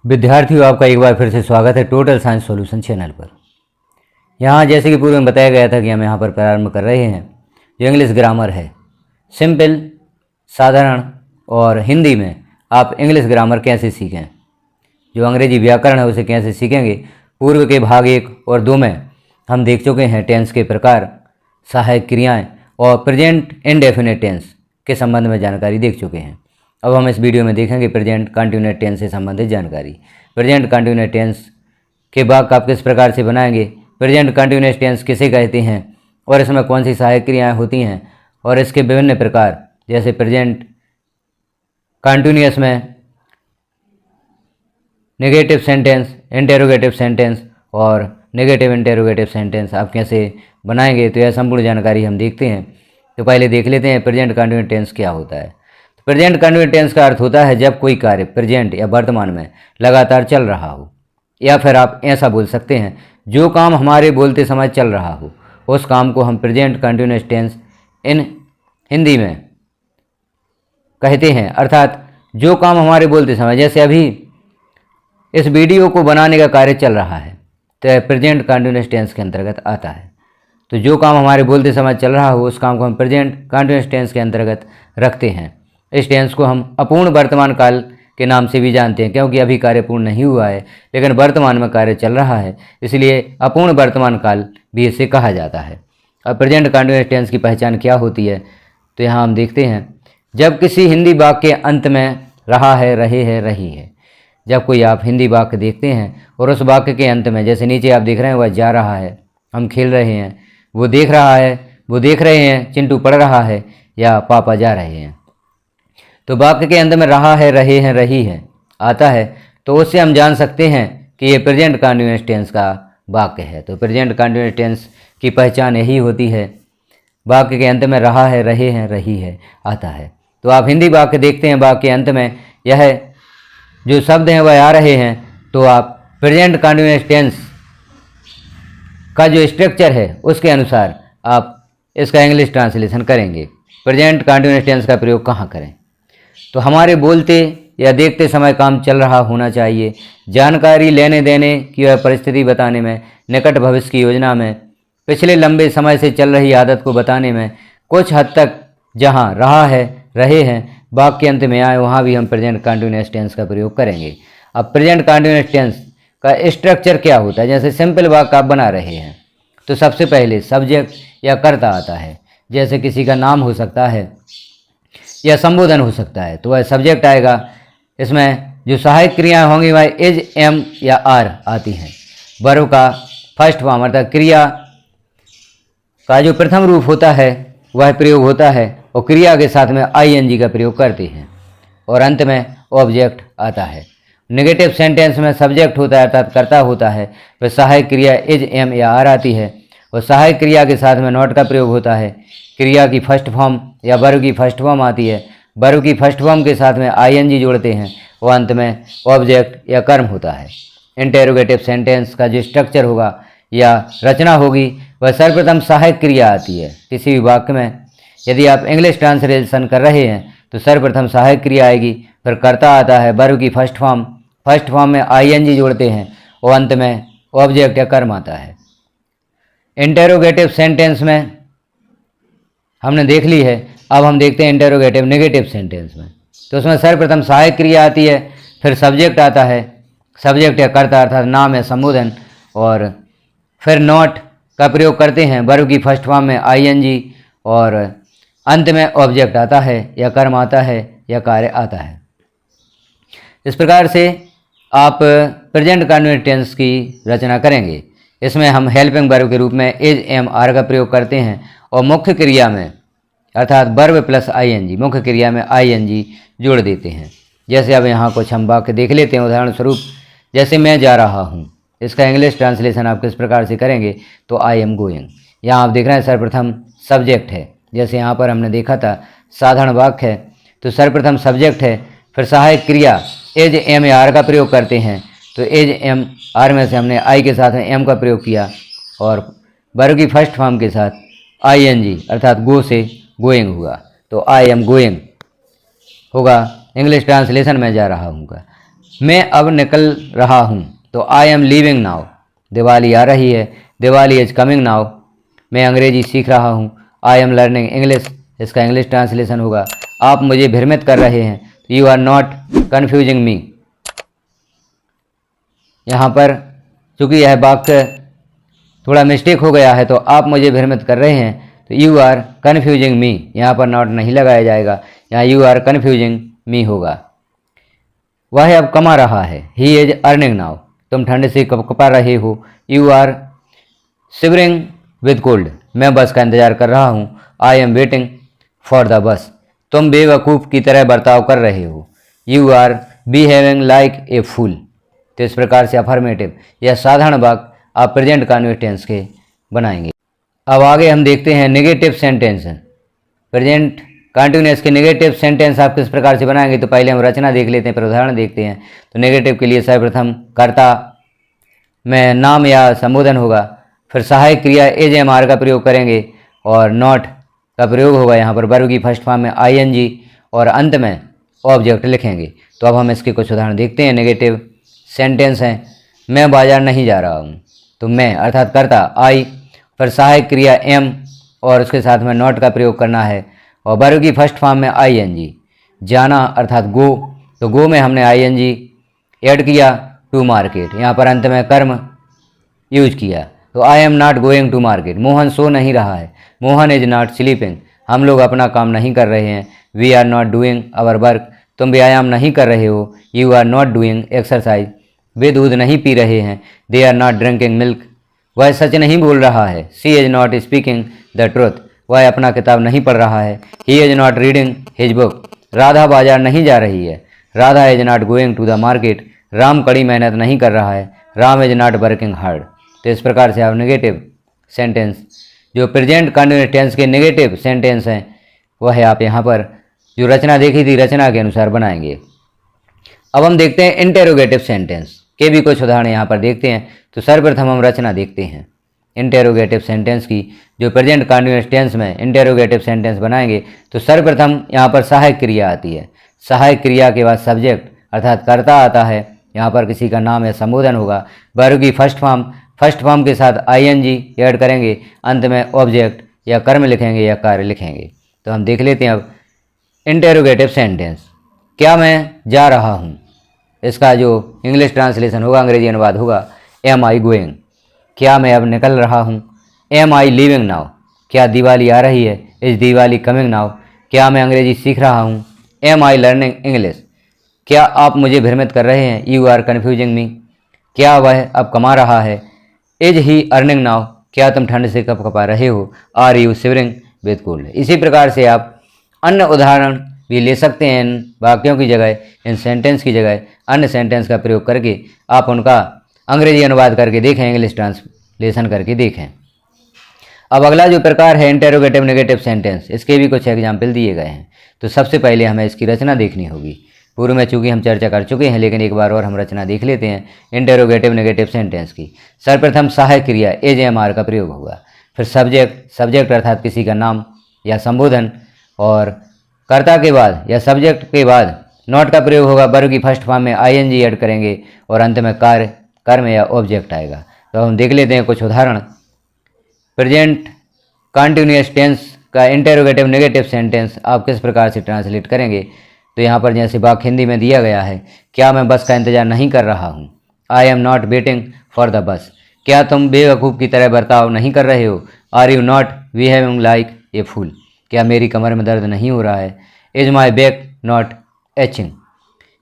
विद्यार्थियों, आपका एक बार फिर से स्वागत है टोटल साइंस सॉल्यूशन चैनल पर। यहाँ जैसे कि पूर्व में बताया गया था कि हम यहाँ पर प्रारंभ कर रहे हैं जो इंग्लिश ग्रामर है। सिंपल, साधारण और हिंदी में आप इंग्लिश ग्रामर कैसे सीखें, जो अंग्रेजी व्याकरण है उसे कैसे सीखेंगे। पूर्व के भाग 1 और 2 में हम देख चुके हैं टेंस के प्रकार, सहायक क्रियाएँ और प्रेजेंट इंडेफिनिट टेंस के संबंध में जानकारी देख चुके हैं। अब हम इस वीडियो में देखेंगे प्रेजेंट कंटिन्यूअस टेंस से संबंधित जानकारी। प्रेजेंट कंटिन्यूअस टेंस के वाक्य आप किस प्रकार से बनाएंगे, प्रेजेंट कंटिन्यूअस टेंस किसे कहते हैं और इसमें कौन सी सहायक क्रियाएँ होती हैं और इसके विभिन्न प्रकार, जैसे प्रेजेंट कंटिन्यूअस में नेगेटिव सेंटेंस, इंटेरोगेटिव सेंटेंस और नेगेटिव इंटेरोगेटिव सेंटेंस आप कैसे बनाएंगे। तो यह संपूर्ण जानकारी हम देखते हैं। तो पहले देख लेते हैं प्रेजेंट कंटिन्यूअस टेंस क्या होता है। प्रेजेंट कंटिन्यूअस टेंस का अर्थ होता है जब कोई कार्य प्रेजेंट या वर्तमान में लगातार चल रहा हो, या फिर आप ऐसा बोल सकते हैं जो काम हमारे बोलते समय चल रहा हो उस काम को हम प्रेजेंट कंटिन्यूअस टेंस इन हिंदी में कहते हैं। अर्थात जो काम हमारे बोलते समय, जैसे अभी इस वीडियो को बनाने का कार्य चल रहा है तो यह प्रेजेंट कंटिन्यूअस टेंस के अंतर्गत आता है। तो जो काम हमारे बोलते समय चल रहा हो उस काम को हम प्रेजेंट कंटिन्यूअस टेंस के अंतर्गत रखते हैं। इस टेंस को हम अपूर्ण वर्तमान काल के नाम से भी जानते हैं, क्योंकि अभी कार्य पूर्ण नहीं हुआ है लेकिन वर्तमान में कार्य चल रहा है, इसलिए अपूर्ण वर्तमान काल भी इसे कहा जाता है। अब प्रेजेंट कंटिन्यूअस टेंस की पहचान क्या होती है, तो यहाँ हम देखते हैं जब किसी हिंदी वाक्य के अंत में रहा है, रहे है, रही है। जब कोई आप हिंदी वाक्य देखते हैं और उस वाक्य के अंत में, जैसे नीचे आप देख रहे हैं वह जा रहा है, हम खेल रहे हैं, वो देख रहा है, वो देख रहे हैं, चिंटू पढ़ रहा है, या पापा जा रहे हैं। तो वाक्य के अंत में रहा है, रहे हैं, रही है आता है, तो उससे हम जान सकते हैं कि ये प्रेजेंट कंटिन्यूअस टेंस का वाक्य है। तो प्रेजेंट कंटिन्यूअस टेंस की पहचान यही होती है, वाक्य के अंत में रहा है, रहे हैं, रही है आता है। तो आप हिंदी वाक्य देखते हैं, वाक्य के अंत में यह जो शब्द हैं वह आ रहे हैं, तो आप प्रेजेंट कंटिन्यूअस टेंस का जो स्ट्रक्चर है उसके अनुसार आप इसका इंग्लिश ट्रांसलेशन करेंगे। प्रेजेंट कंटिन्यूअस टेंस का प्रयोग कहाँ करें, तो हमारे बोलते या देखते समय काम चल रहा होना चाहिए, जानकारी लेने देने की वह परिस्थिति बताने में, निकट भविष्य की योजना में, पिछले लंबे समय से चल रही आदत को बताने में, कुछ हद तक जहाँ रहा है, रहे हैं वाक्य अंत में आए वहाँ भी हम प्रेजेंट कंटिन्यूअस टेंस का प्रयोग करेंगे। अब प्रेजेंट कंटिन्यूअस टेंस का स्ट्रक्चर क्या होता है, जैसे सिंपल वाक्य आप बना रहे हैं तो सबसे पहले सब्जेक्ट या कर्ता आता है। जैसे किसी का नाम हो सकता है या संबोधन हो सकता है तो वह सब्जेक्ट आएगा। इसमें जो सहायक क्रियाएँ होंगी वह इज, एम या आर आती हैं। वर्ब का फर्स्ट फॉर्म अर्थात क्रिया का जो प्रथम रूप होता है वह प्रयोग होता है और क्रिया के साथ में आईएनजी का प्रयोग करते हैं और अंत में ऑब्जेक्ट आता है। नेगेटिव सेंटेंस में सब्जेक्ट होता है अर्थात कर्ता होता है, वह सहायक क्रिया इज, एम या आर आती है और सहायक क्रिया के साथ में नॉट का प्रयोग होता है। क्रिया की फर्स्ट फॉर्म या वर्ब की फर्स्ट फॉर्म आती है, वर्ब की फर्स्ट फॉर्म के साथ में आईएनजी जोड़ते हैं और अंत में ऑब्जेक्ट या कर्म होता है। इंटेरोगेटिव सेंटेंस का जो स्ट्रक्चर होगा या रचना होगी वह सर्वप्रथम सहायक क्रिया आती है। किसी भी वाक्य में यदि आप इंग्लिश ट्रांसलेशन कर रहे हैं तो सर्वप्रथम सहायक क्रिया आएगी, फिर कर्ता आता है, वर्ब की फर्स्ट फॉर्म में आईएनजी जोड़ते हैं और अंत में ऑब्जेक्ट या कर्म आता है। इंटेरोगेटिव सेंटेंस में हमने देख ली है, अब हम देखते हैं इंटेरोगेटिव नेगेटिव सेंटेंस में। तो उसमें सर्वप्रथम सहायक क्रिया आती है, फिर सब्जेक्ट आता है, सब्जेक्ट या कर्ता अर्थात नाम या संबोधन, और फिर नॉट का प्रयोग करते हैं, वर्ब की फर्स्ट फॉर्म में आईएनजी और अंत में ऑब्जेक्ट आता है या कर्म आता है या कार्य आता है। इस प्रकार से आप प्रेजेंट कंटिन्यूअस टेंस की रचना करेंगे। इसमें हम हेल्पिंग वर्ब के रूप में इज, एम, आर का प्रयोग करते हैं और मुख्य क्रिया में अर्थात वर्ब प्लस आईएनजी, मुख्य क्रिया में आईएनजी जोड़ देते हैं। जैसे अब यहाँ कुछ हम वाक्य देख लेते हैं। उदाहरण स्वरूप जैसे मैं जा रहा हूँ, इसका इंग्लिश ट्रांसलेशन आप किस प्रकार से करेंगे, तो आई एम गोइंग। यहाँ आप देख रहे हैं सर्वप्रथम सब्जेक्ट है, जैसे यहाँ पर हमने देखा था साधारण वाक्य है तो सर्वप्रथम सब्जेक्ट है, फिर सहायक क्रिया एज, एम या आर का प्रयोग करते हैं। तो एज, एम, आर में से हमने आई के साथ में एम का प्रयोग किया और वर्ब की फर्स्ट फॉर्म के साथ आईएनजी अर्थात गो से गोइंग हुआ, तो आई एम गोइंग होगा। इंग्लिश ट्रांसलेशन में जा रहा हूँ का मैं अब निकल रहा हूँ, तो I am leaving now. Diwali आ रही है, दिवाली इज कमिंग नाउ। मैं अंग्रेजी सीख रहा हूँ, आई एम लर्निंग इंग्लिश। इसका इंग्लिश ट्रांसलेशन होगा, आप मुझे भ्रमित कर रहे हैं, यू आर नॉट कन्फ्यूजिंग मी। यहाँ पर चूँकि यह वाक्य थोड़ा मिस्टेक हो गया है, तो आप मुझे भ्रमित कर रहे हैं, तो यू आर कन्फ्यूजिंग मी, यहाँ पर नॉट नहीं लगाया जाएगा, यहाँ यू आर कन्फ्यूजिंग मी होगा। वह अब कमा रहा है, ही इज अर्निंग नाउ। तुम ठंड से कपा रहे हो, you are shivering with cold. मैं बस का इंतजार कर रहा हूँ, I am waiting for the bus. तुम बेवकूफ़ की तरह बर्ताव कर रहे हो, you are behaving like a fool. तो इस प्रकार से अफर्मेटिव या साधारण वाक्य आप प्रेजेंट कंटिन्यूअस टेंस के बनाएंगे। अब आगे हम देखते हैं नेगेटिव सेंटेंस। प्रेजेंट कंटिन्यूअस के नेगेटिव सेंटेंस आप किस प्रकार से बनाएंगे, तो पहले हम रचना देख लेते हैं, फिर उदाहरण देखते हैं। तो नेगेटिव के लिए सर्वप्रथम कर्ता में नाम या संबोधन होगा, फिर सहायक क्रिया एज एम आर का प्रयोग करेंगे और नॉट का प्रयोग होगा। यहाँ पर वर्ब की फर्स्ट फॉर्म में आईएनजी और अंत में ऑब्जेक्ट लिखेंगे। तो अब हम इसके कुछ उदाहरण देखते हैं। नेगेटिव सेंटेंस हैं, मैं बाजार नहीं जा रहा हूँ, तो मैं अर्थात कर्ता आई, फिर सहायक क्रिया एम और उसके साथ में नॉट का प्रयोग करना है और वर्ब की फर्स्ट फॉर्म में आईएनजी। जाना अर्थात गो, तो गो में हमने आईएनजी ऐड किया, टू मार्केट, यहाँ पर अंत में कर्म यूज किया। तो I am not going to market. Mohan सो नहीं रहा है, मोहन इज नॉट स्लीपिंग। हम लोग अपना काम नहीं कर रहे हैं, we are not doing our work. तुम व्यायाम नहीं कर रहे हो, you are not doing exercise. वे दूध नहीं पी रहे हैं, they are not drinking milk. वह सच नहीं बोल रहा है, she is not speaking the truth. वह अपना किताब नहीं पढ़ रहा है, he is not reading his book. Radha बाजार नहीं जा रही है, Radha is not going to the market. Ram कड़ी मेहनत नहीं कर रहा है, Ram is not working hard. तो इस प्रकार से आप नेगेटिव सेंटेंस, जो प्रेजेंट कंटिन्यूअस टेंस के नेगेटिव सेंटेंस हैं, वह आप यहाँ पर जो रचना देखी थी रचना के अनुसार बनाएंगे। अब हम देखते हैं इंटेरोगेटिव सेंटेंस के भी कुछ उदाहरण यहाँ पर देखते हैं। तो सर्वप्रथम हम रचना देखते हैं इंटेरोगेटिव सेंटेंस की, जो प्रेजेंट कंटिन्यूअस टेंस में इंटेरोगेटिव सेंटेंस बनाएंगे। तो सर्वप्रथम यहाँ पर सहायक क्रिया आती है, सहायक क्रिया के बाद सब्जेक्ट अर्थात कर्ता आता है, यहाँ पर किसी का नाम या संबोधन होगा। वर्ब की फर्स्ट फॉर्म के साथ आईएनजी ऐड करेंगे, अंत में ऑब्जेक्ट या कर्म लिखेंगे या कार्य लिखेंगे। तो हम देख लेते हैं अब इंटेरोगेटिव सेंटेंस। क्या मैं जा रहा हूँ, इसका जो इंग्लिश ट्रांसलेशन होगा, अंग्रेजी अनुवाद होगा, एम आई गोइंग। क्या मैं अब निकल रहा हूँ, एम आई लिविंग नाउ। क्या दिवाली आ रही है, इज दिवाली कमिंग नाउ। क्या मैं अंग्रेजी सीख रहा हूँ, एम आई लर्निंग इंग्लिश। क्या आप मुझे भ्रमित कर रहे हैं, यू आर कन्फ्यूजिंग मी। क्या वह अब कमा रहा है, इज ही अर्निंग नाउ। क्या तुम ठंड से कपा रहे हो, are you shivering with cold. इसी प्रकार से आप अन्य उदाहरण भी ले सकते हैं। इन वाक्यों की जगह, इन सेंटेंस की जगह अन्य सेंटेंस का प्रयोग करके आप उनका अंग्रेजी अनुवाद करके देखें, इंग्लिश ट्रांसलेशन करके देखें। अब अगला जो प्रकार है इंटेरोगेटिव नेगेटिव सेंटेंस, इसके भी कुछ एग्जाम्पल दिए गए हैं। तो सबसे पहले हमें इसकी रचना देखनी होगी। पूर्व में चूँकि हम चर्चा कर चुके हैं, लेकिन एक बार और हम रचना देख लेते हैं इंटेरोगेटिव नेगेटिव सेंटेंस की। सर्वप्रथम सहायक क्रिया एज एम आर का प्रयोग होगा, फिर सब्जेक्ट अर्थात किसी का नाम या संबोधन, और कर्ता के बाद या सब्जेक्ट के बाद नॉट का प्रयोग होगा। वर्ब की फर्स्ट फॉर्म में आईएनजी ऐड करेंगे और अंत में कार्य कर्म या ऑब्जेक्ट आएगा। तो हम देख लेते हैं कुछ उदाहरण। प्रेजेंट कंटिन्यूअस टेंस का इंटेरोगेटिव नेगेटिव सेंटेंस आप किस प्रकार से ट्रांसलेट करेंगे। तो यहाँ पर जैसे वाक्य हिंदी में दिया गया है, क्या मैं बस का इंतजार नहीं कर रहा हूँ, I am not waiting for the बस। क्या तुम बेवकूफ़ की तरह बर्ताव नहीं कर रहे हो, are you not behaving like a fool. क्या मेरी कमर में दर्द नहीं हो रहा है, is my back not aching.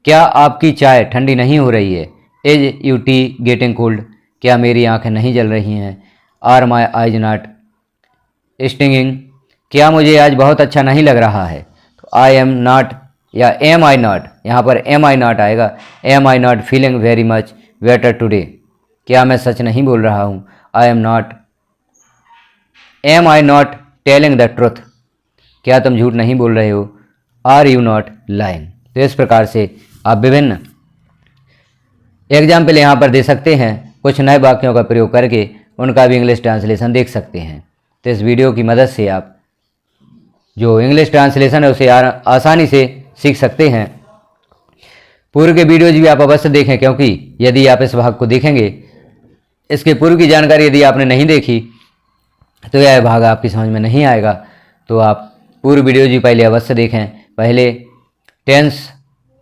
क्या आपकी चाय ठंडी नहीं हो रही है, is you tea getting cold. क्या मेरी आंखें नहीं जल रही हैं, are my eyes not stinging. क्या मुझे आज बहुत अच्छा नहीं लग रहा है, तो आई एम नॉट या एम आई नॉट, यहाँ पर एम आई नॉट आएगा, am I not feeling very much better today. क्या मैं सच नहीं बोल रहा हूँ, I am I not telling the truth. क्या तुम झूठ नहीं बोल रहे हो, आर यू नॉट लाइंग। तो इस प्रकार से आप विभिन्न एग्जाम्पल यहाँ पर दे सकते हैं। कुछ नए वाक्यों का प्रयोग करके उनका भी इंग्लिश ट्रांसलेशन देख सकते हैं। तो इस वीडियो की मदद से आप जो इंग्लिश ट्रांसलेशन है उसे आसानी से सीख सकते हैं। पूर्व के वीडियोज भी आप अवश्य देखें, क्योंकि यदि आप इस भाग को देखेंगे, इसके पूर्व की जानकारी यदि आपने नहीं देखी तो यह भाग आपकी समझ में नहीं आएगा। तो आप पूर्व वीडियो जी पहले अवश्य देखें। पहले टेंस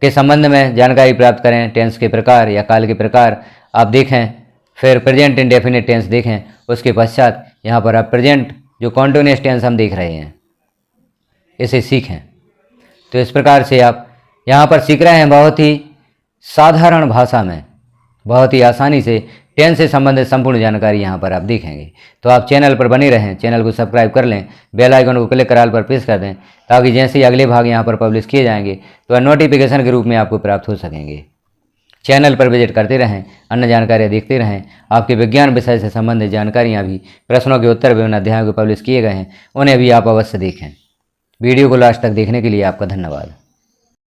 के संबंध में जानकारी प्राप्त करें, टेंस के प्रकार या काल के प्रकार आप देखें, फिर प्रेजेंट इंडेफिनिट टेंस देखें। उसके पश्चात यहाँ पर आप प्रेजेंट जो कॉन्टिन्यूअस टेंस हम देख रहे हैं इसे सीखें। तो इस प्रकार से आप यहाँ पर सीख रहे हैं बहुत ही साधारण भाषा में, बहुत ही आसानी से टेंस से संबंधित संपूर्ण जानकारी यहाँ पर आप देखेंगे। तो आप चैनल पर बने रहें, चैनल को सब्सक्राइब कर लें, बेल आइकन को क्लिक कर ऑल पर प्रेस कर दें, ताकि जैसे ही अगले भाग यहाँ पर पब्लिश किए जाएंगे तो नोटिफिकेशन के रूप में आपको प्राप्त हो सकेंगे। चैनल पर विजिट करते रहें, अन्य जानकारियाँ देखते रहें। आपके विज्ञान विषय से संबंधित जानकारियाँ भी, प्रश्नों के उत्तर विभिन्न अध्यायों को पब्लिश किए गए हैं, उन्हें भी आप अवश्य देखें। वीडियो को लास्ट तक देखने के लिए आपका धन्यवाद।